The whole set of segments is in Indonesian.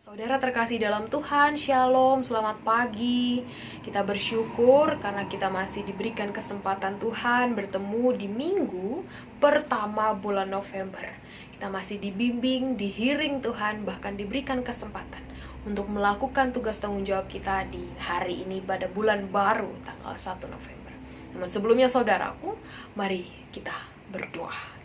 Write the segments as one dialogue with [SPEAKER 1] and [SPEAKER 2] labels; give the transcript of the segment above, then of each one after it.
[SPEAKER 1] Saudara terkasih dalam Tuhan, Shalom, selamat pagi. Kita bersyukur karena kita masih diberikan kesempatan Tuhan bertemu di minggu pertama bulan November. Kita masih dibimbing, dihiring Tuhan, bahkan diberikan kesempatan untuk melakukan tugas tanggung jawab kita di hari ini pada bulan baru tanggal 1 November. Namun sebelumnya saudaraku, mari kita berdoa.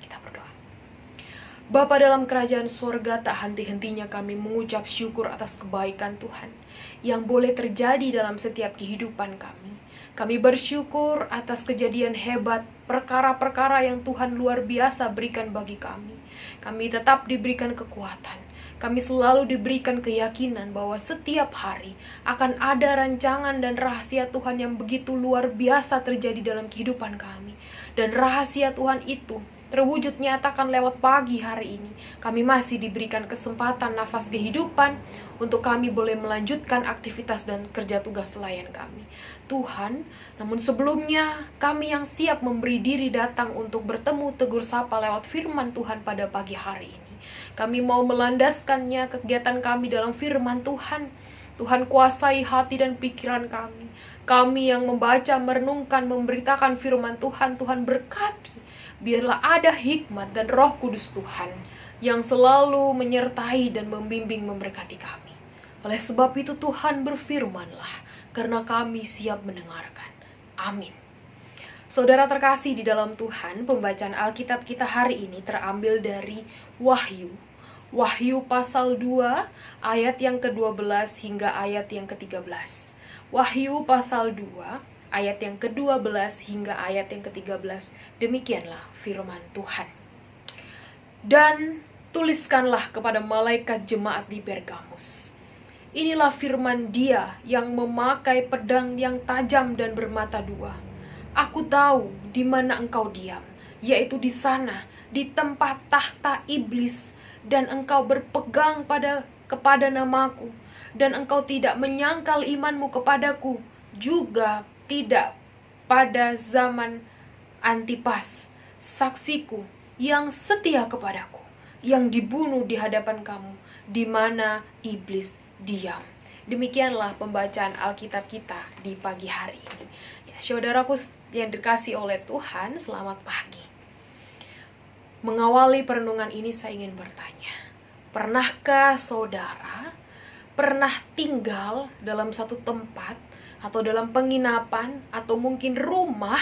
[SPEAKER 1] Bapa dalam kerajaan sorga, tak henti-hentinya kami mengucap syukur atas kebaikan Tuhan yang boleh terjadi dalam setiap kehidupan kami. Kami bersyukur atas kejadian hebat, perkara-perkara yang Tuhan luar biasa berikan bagi kami. Kami tetap diberikan kekuatan. Kami selalu diberikan keyakinan bahwa setiap hari akan ada rancangan dan rahasia Tuhan yang begitu luar biasa terjadi dalam kehidupan kami. Dan rahasia Tuhan itu terwujud nyatakan lewat pagi hari ini. Kami masih diberikan kesempatan nafas kehidupan untuk kami boleh melanjutkan aktivitas dan kerja tugas pelayan kami. Tuhan, namun sebelumnya kami yang siap memberi diri datang untuk bertemu tegur sapa lewat firman Tuhan pada pagi hari ini. Kami mau melandaskannya kegiatan kami dalam firman Tuhan. Tuhan kuasai hati dan pikiran kami. Kami yang membaca, merenungkan, memberitakan firman Tuhan, Tuhan berkati. Biarlah ada hikmat dan Roh Kudus Tuhan yang selalu menyertai dan membimbing memberkati kami. Oleh sebab itu Tuhan berfirmanlah, karena kami siap mendengarkan. Amin. Saudara terkasih di dalam Tuhan, pembacaan Alkitab kita hari ini terambil dari Wahyu. Wahyu pasal 2 ayat yang ke-12 hingga ayat yang ke-13. Wahyu pasal 2 ayat yang ke-12 hingga ayat yang ke-13, demikianlah firman Tuhan. Dan tuliskanlah kepada malaikat jemaat di Pergamus. Inilah firman Dia yang memakai pedang yang tajam dan bermata dua. Aku tahu di mana engkau diam, yaitu di sana, di tempat tahta iblis, dan engkau berpegang kepada namaku, dan engkau tidak menyangkal imanmu kepadaku, juga tidak pada zaman Antipas, saksiku yang setia kepadaku, yang dibunuh di hadapan kamu, di mana iblis diam. Demikianlah pembacaan Alkitab kita di pagi hari ini. Ya, saudaraku yang dikasihi oleh Tuhan, selamat pagi. Mengawali perenungan ini saya ingin bertanya, pernahkah saudara pernah tinggal dalam satu tempat atau dalam penginapan, atau mungkin rumah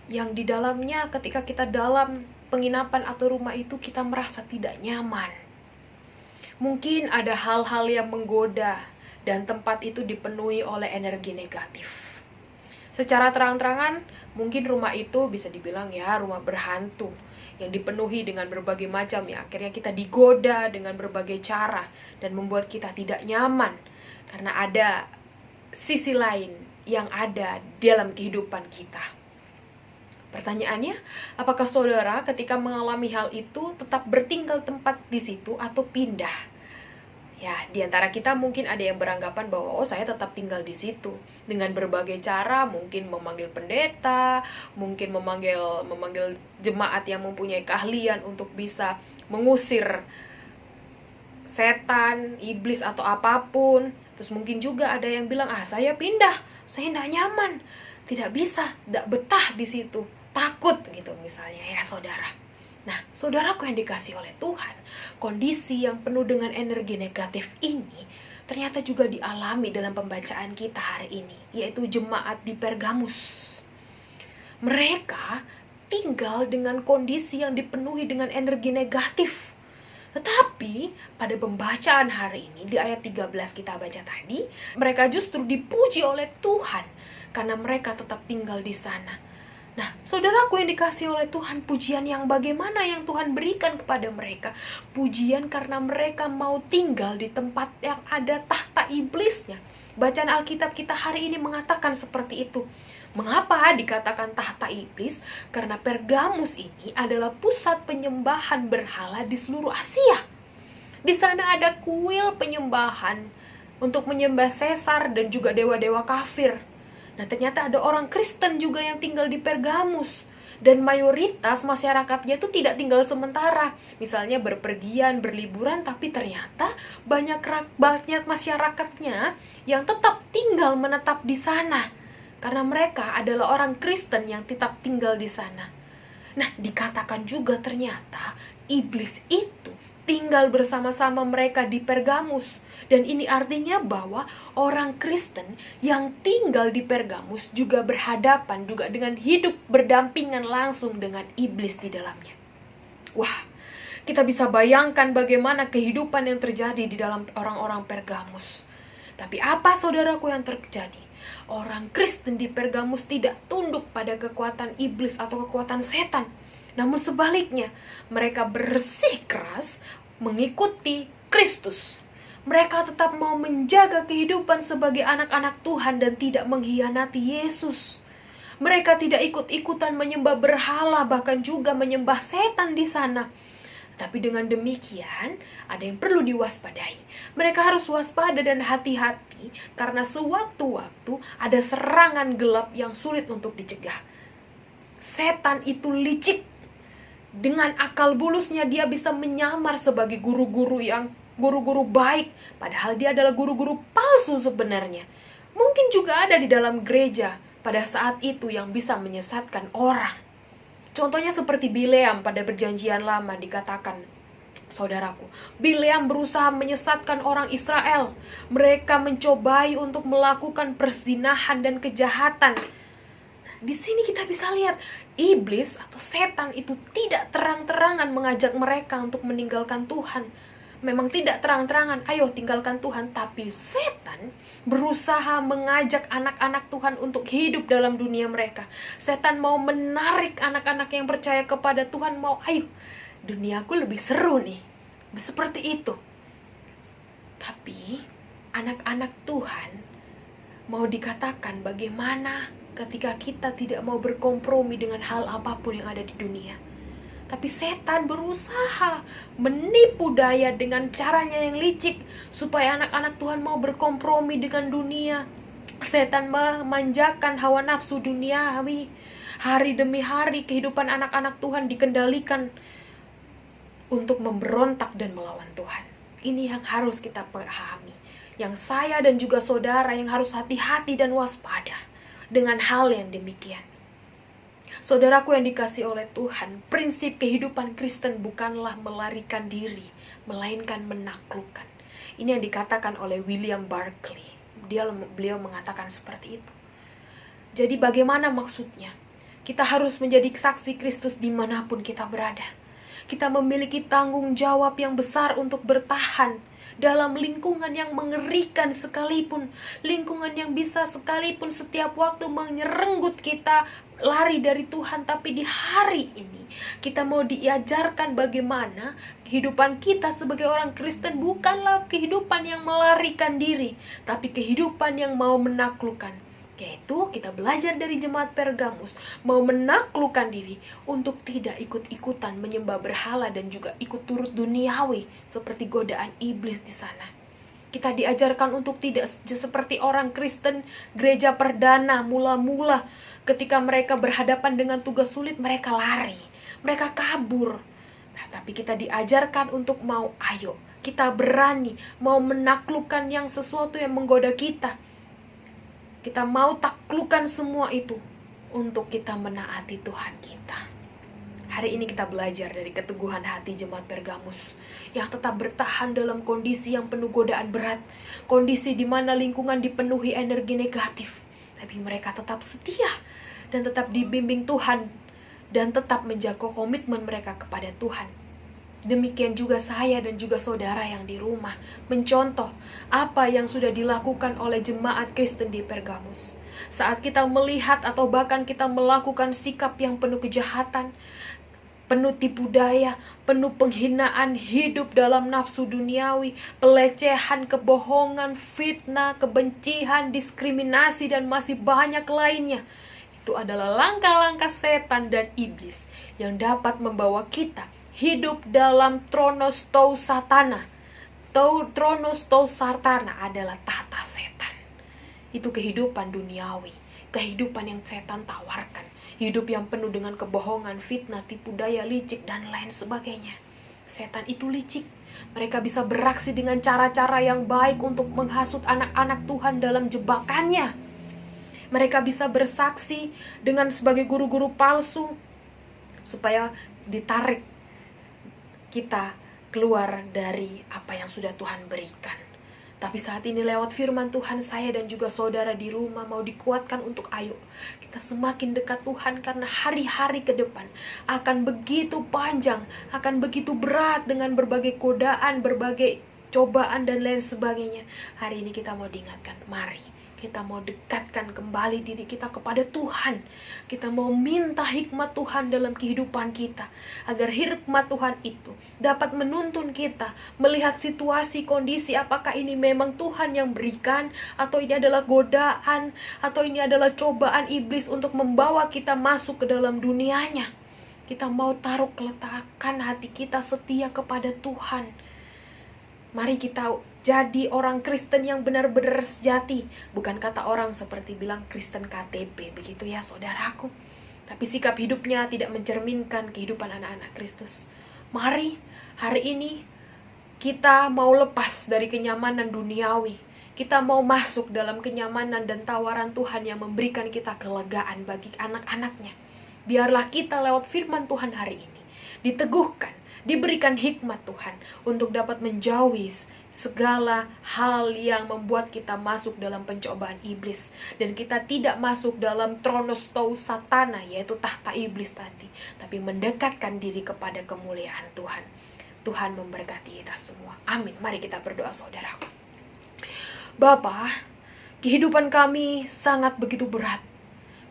[SPEAKER 1] yang di dalamnya ketika kita dalam penginapan atau rumah itu kita merasa tidak nyaman. Mungkin ada hal-hal yang menggoda dan tempat itu dipenuhi oleh energi negatif. Secara terang-terangan, mungkin rumah itu bisa dibilang ya rumah berhantu yang dipenuhi dengan berbagai macam ya. Akhirnya kita digoda dengan berbagai cara dan membuat kita tidak nyaman karena ada sisi lain yang ada dalam kehidupan kita. Pertanyaannya, apakah saudara ketika mengalami hal itu tetap bertinggal tempat di situ atau pindah? Ya, di antara kita mungkin ada yang beranggapan bahwa saya tetap tinggal di situ dengan berbagai cara, mungkin memanggil pendeta, mungkin memanggil jemaat yang mempunyai keahlian untuk bisa mengusir setan, iblis atau apapun. Terus mungkin juga ada yang bilang, saya pindah, saya tidak nyaman, tidak bisa, tidak betah di situ, takut gitu misalnya ya saudara. Nah, saudaraku yang dikasihi oleh Tuhan, kondisi yang penuh dengan energi negatif ini ternyata juga dialami dalam pembacaan kita hari ini, yaitu jemaat di Pergamus. Mereka tinggal dengan kondisi yang dipenuhi dengan energi negatif. Tetapi pada pembacaan hari ini di ayat 13 kita baca tadi, mereka justru dipuji oleh Tuhan karena mereka tetap tinggal di sana. Nah, saudaraku yang dikasihi oleh Tuhan, pujian yang bagaimana yang Tuhan berikan kepada mereka? Pujian karena mereka mau tinggal di tempat yang ada tahta iblisnya. Bacaan Alkitab kita hari ini mengatakan seperti itu. Mengapa dikatakan tahta iblis? Karena Pergamus ini adalah pusat penyembahan berhala di seluruh Asia. Di sana ada kuil penyembahan untuk menyembah Sesar dan juga dewa-dewa kafir. Nah, ternyata ada orang Kristen juga yang tinggal di Pergamus. Dan mayoritas masyarakatnya itu tidak tinggal sementara. Misalnya berpergian, berliburan, tapi ternyata banyak masyarakatnya yang tetap tinggal menetap di sana. Karena mereka adalah orang Kristen yang tetap tinggal di sana. Nah, dikatakan juga ternyata iblis itu tinggal bersama-sama mereka di Pergamus. Dan ini artinya bahwa orang Kristen yang tinggal di Pergamus juga berhadapan juga dengan hidup berdampingan langsung dengan iblis di dalamnya. Wah, kita bisa bayangkan bagaimana kehidupan yang terjadi di dalam orang-orang Pergamus. Tapi apa saudaraku yang terjadi? Orang Kristen di Pergamus tidak tunduk pada kekuatan iblis atau kekuatan setan. Namun sebaliknya, mereka bersikeras mengikuti Kristus. Mereka tetap mau menjaga kehidupan sebagai anak-anak Tuhan dan tidak mengkhianati Yesus. Mereka tidak ikut-ikutan menyembah berhala, bahkan juga menyembah setan di sana. Tapi dengan demikian, ada yang perlu diwaspadai. Mereka harus waspada dan hati-hati karena sewaktu-waktu ada serangan gelap yang sulit untuk dicegah. Setan itu licik. Dengan akal bulusnya dia bisa menyamar sebagai guru-guru baik, padahal dia adalah guru-guru palsu sebenarnya. Mungkin juga ada di dalam gereja pada saat itu yang bisa menyesatkan orang. Contohnya seperti Bileam pada perjanjian lama dikatakan, saudaraku, Bileam berusaha menyesatkan orang Israel. Mereka mencobai untuk melakukan perzinahan dan kejahatan. Di sini kita bisa lihat, iblis atau setan itu tidak terang-terangan mengajak mereka untuk meninggalkan Tuhan. Memang tidak terang-terangan, ayo tinggalkan Tuhan. Tapi setan berusaha mengajak anak-anak Tuhan untuk hidup dalam dunia mereka. Setan mau menarik anak-anak yang percaya kepada Tuhan, ayo, duniaku lebih seru nih. Seperti itu. Tapi anak-anak Tuhan mau dikatakan bagaimana ketika kita tidak mau berkompromi dengan hal apapun yang ada di dunia. Tapi setan berusaha menipu daya dengan caranya yang licik supaya anak-anak Tuhan mau berkompromi dengan dunia. Setan memanjakan hawa nafsu duniawi. Hari demi hari kehidupan anak-anak Tuhan dikendalikan untuk memberontak dan melawan Tuhan. Ini yang harus kita pahami. Yang saya dan juga saudara yang harus hati-hati dan waspada dengan hal yang demikian. Saudaraku yang dikasihi oleh Tuhan, prinsip kehidupan Kristen bukanlah melarikan diri, melainkan menaklukkan. Ini yang dikatakan oleh William Barclay. Beliau mengatakan seperti itu. Jadi bagaimana maksudnya? Kita harus menjadi saksi Kristus dimanapun kita berada. Kita memiliki tanggung jawab yang besar untuk bertahan dalam lingkungan yang mengerikan sekalipun, lingkungan yang bisa sekalipun setiap waktu menyerenggut kita lari dari Tuhan. Tapi di hari ini kita mau diajarkan bagaimana kehidupan kita sebagai orang Kristen bukanlah kehidupan yang melarikan diri, tapi kehidupan yang mau menaklukkan. Yaitu kita belajar dari jemaat Pergamus, mau menaklukkan diri untuk tidak ikut-ikutan menyembah berhala dan juga ikut turut duniawi seperti godaan iblis di sana. Kita diajarkan untuk tidak seperti orang Kristen gereja perdana mula-mula, ketika mereka berhadapan dengan tugas sulit mereka lari, mereka kabur. Nah, tapi kita diajarkan untuk ayo, kita berani mau menaklukkan yang sesuatu yang menggoda kita. Kita mau taklukkan semua itu untuk kita menaati Tuhan kita. Hari ini kita belajar dari keteguhan hati jemaat Pergamus yang tetap bertahan dalam kondisi yang penuh godaan berat, kondisi di mana lingkungan dipenuhi energi negatif, tapi mereka tetap setia dan tetap dibimbing Tuhan dan tetap menjaga komitmen mereka kepada Tuhan. Demikian juga saya dan juga saudara yang di rumah mencontoh apa yang sudah dilakukan oleh jemaat Kristen di Pergamus. Saat kita melihat atau bahkan kita melakukan sikap yang penuh kejahatan, penuh tipu daya, penuh penghinaan, hidup dalam nafsu duniawi, pelecehan, kebohongan, fitnah, kebencian, diskriminasi, dan masih banyak lainnya. Itu adalah langkah-langkah setan dan iblis yang dapat membawa kita hidup dalam tronos tou satana. Tronos tou satana adalah tahta setan. Itu kehidupan duniawi, kehidupan yang setan tawarkan. Hidup yang penuh dengan kebohongan, fitnah, tipu daya, licik, dan lain sebagainya. Setan itu licik. Mereka bisa beraksi dengan cara-cara yang baik untuk menghasut anak-anak Tuhan dalam jebakannya. Mereka bisa bersaksi dengan sebagai guru-guru palsu supaya ditarik kita keluar dari apa yang sudah Tuhan berikan. Tapi saat ini lewat firman Tuhan, saya dan juga saudara di rumah mau dikuatkan untuk ayo kita semakin dekat Tuhan, karena hari-hari ke depan akan begitu panjang, akan begitu berat dengan berbagai godaan, berbagai cobaan dan lain sebagainya. Hari ini kita mau diingatkan, mari kita mau dekatkan kembali diri kita kepada Tuhan. Kita mau minta hikmat Tuhan dalam kehidupan kita, agar hikmat Tuhan itu dapat menuntun kita melihat situasi, kondisi, apakah ini memang Tuhan yang berikan, atau ini adalah godaan, atau ini adalah cobaan iblis untuk membawa kita masuk ke dalam dunianya. Kita mau taruh keletakan hati kita setia kepada Tuhan. Mari kita jadi orang Kristen yang benar-benar sejati. Bukan kata orang seperti bilang Kristen KTP, begitu ya saudaraku. Tapi sikap hidupnya tidak mencerminkan kehidupan anak-anak Kristus. Mari hari ini kita mau lepas dari kenyamanan duniawi. Kita mau masuk dalam kenyamanan dan tawaran Tuhan yang memberikan kita kelegaan bagi anak-anaknya. Biarlah kita lewat firman Tuhan hari ini diteguhkan, diberikan hikmat Tuhan untuk dapat menjauhi segala hal yang membuat kita masuk dalam pencobaan iblis, dan kita tidak masuk dalam tronostou satana, yaitu tahta iblis tadi, tapi mendekatkan diri kepada kemuliaan Tuhan. Tuhan memberkati kita semua. Amin. Mari kita berdoa saudaraku. Bapa, kehidupan kami sangat begitu berat.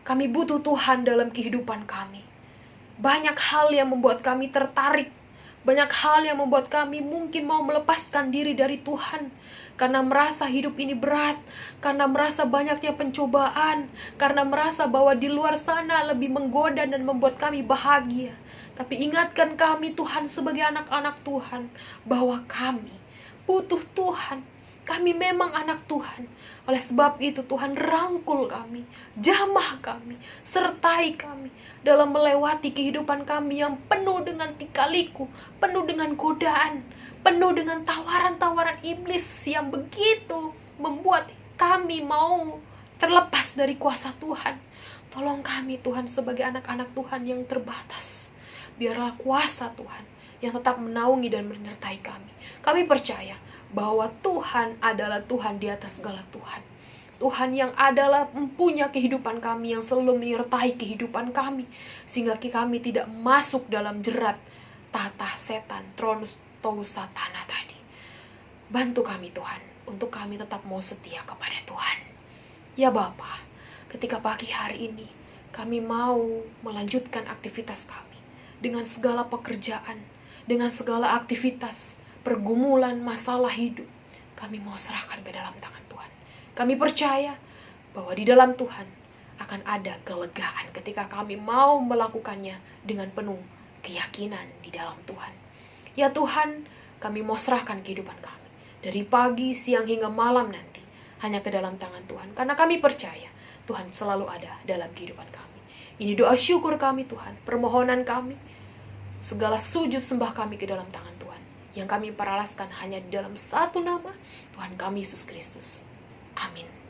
[SPEAKER 1] Kami butuh Tuhan dalam kehidupan kami. Banyak hal yang membuat kami tertarik. Banyak hal yang membuat kami mungkin mau melepaskan diri dari Tuhan. Karena merasa hidup ini berat. Karena merasa banyaknya pencobaan. Karena merasa bahwa di luar sana lebih menggoda dan membuat kami bahagia. Tapi ingatkan kami Tuhan sebagai anak-anak Tuhan, bahwa kami butuh Tuhan. Kami memang anak Tuhan. Oleh sebab itu Tuhan rangkul kami, jamah kami, sertai kami dalam melewati kehidupan kami yang penuh dengan lika-liku, penuh dengan godaan, penuh dengan tawaran-tawaran iblis yang begitu membuat kami mau terlepas dari kuasa Tuhan. Tolong kami Tuhan sebagai anak-anak Tuhan yang terbatas. Biarlah kuasa Tuhan yang tetap menaungi dan menyertai kami. Kami percaya bahwa Tuhan adalah Tuhan di atas segala Tuhan. Tuhan yang adalah mempunyai kehidupan kami, yang selalu menyertai kehidupan kami, sehingga kami tidak masuk dalam jerat tahta setan, tronostou satana tadi. Bantu kami Tuhan, untuk kami tetap mau setia kepada Tuhan. Ya Bapa, ketika pagi hari ini kami mau melanjutkan aktivitas kami dengan segala pekerjaan, dengan segala aktivitas, pergumulan, masalah hidup, kami mau serahkan ke dalam tangan Tuhan. Kami percaya bahwa di dalam Tuhan akan ada kelegaan ketika kami mau melakukannya dengan penuh keyakinan di dalam Tuhan. Ya Tuhan, kami mau serahkan kehidupan kami dari pagi, siang, hingga malam nanti hanya ke dalam tangan Tuhan. Karena kami percaya Tuhan selalu ada dalam kehidupan kami. Ini doa syukur kami Tuhan, permohonan kami, segala sujud sembah kami ke dalam tangan Tuhan, yang kami peralaskan hanya di dalam satu nama, Tuhan kami Yesus Kristus. Amin.